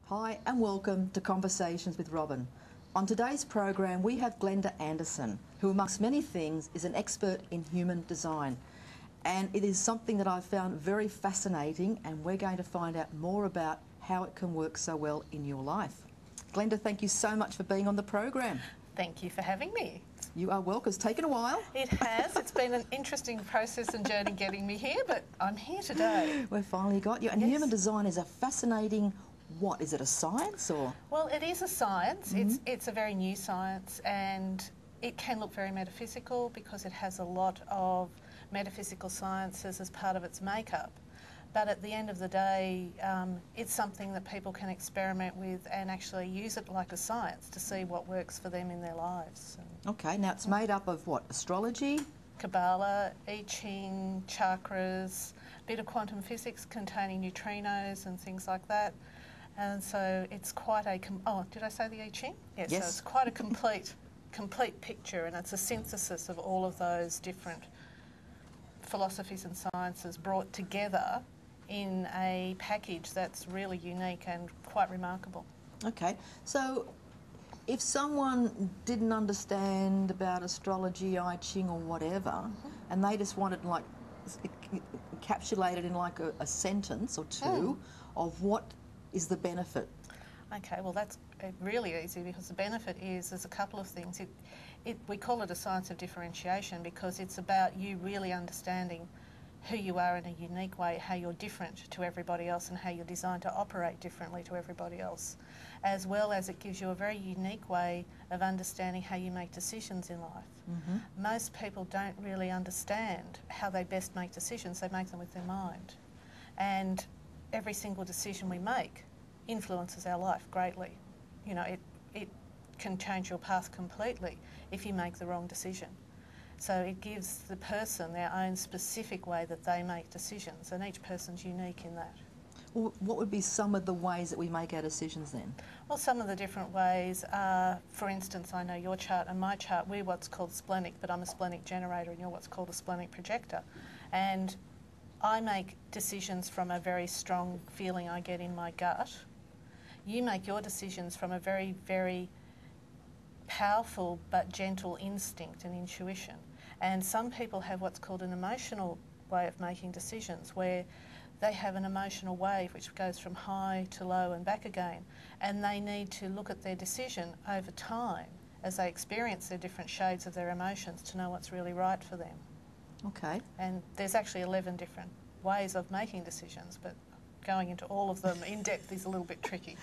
Hi and welcome to Conversations with Robyn. On today's program we have Glenda Anderson, who amongst many things is an expert in human design. And it is something that I've found very fascinating, and we're going to find out more about how it can work so well in your life. Glenda, thank you so much for being on the program. Thank you for having me. You are welcome. It's taken a while. It has. It's been an interesting process and journey getting me here, but I'm here today. We've finally got you. And Yes. human design is a fascinating, what, is it a science or? Well, it is a science. It's a very new science, and it can look very metaphysical because it has a lot of metaphysical sciences as part of its makeup. But at the end of the day, it's something that people can experiment with and actually use it like a science to see what works for them in their lives. Okay, now it's made up of what? Astrology? Kabbalah, I Ching, chakras, a bit of quantum physics containing neutrinos and things like that. And so it's quite a... did I say the I Ching? Yes. Yes. So it's quite a complete picture, and it's a synthesis of all of those different philosophies and sciences brought together in a package that's really unique and quite remarkable. Okay, so if someone didn't understand about astrology, I Ching or whatever, and they just wanted like encapsulated in like a sentence or two of what is the benefit. Okay, well that's really easy because the benefit is there's a couple of things. We call it a science of differentiation because it's about you really understanding who you are in a unique way, how you're different to everybody else and how you're designed to operate differently to everybody else, as well as it gives you a very unique way of understanding how you make decisions in life. Most people don't really understand how they best make decisions. They make them with their mind. And every single decision we make influences our life greatly. You know, it can change your path completely if you make the wrong decision. So it gives the person their own specific way that they make decisions, and each person's unique in that. Well, what would be some of the ways that we make our decisions then? Well, some of the different ways are, for instance, I know your chart and my chart, we're what's called splenic, but I'm a splenic generator and you're what's called a splenic projector. And I make decisions from a very strong feeling I get in my gut. You make your decisions from a very, very powerful but gentle instinct and intuition. And some people have what's called an emotional way of making decisions, where they have an emotional wave which goes from high to low and back again, and they need to look at their decision over time as they experience their different shades of their emotions to know what's really right for them. Okay. And there's actually 11 different ways of making decisions, but going into all of them in depth is a little bit tricky.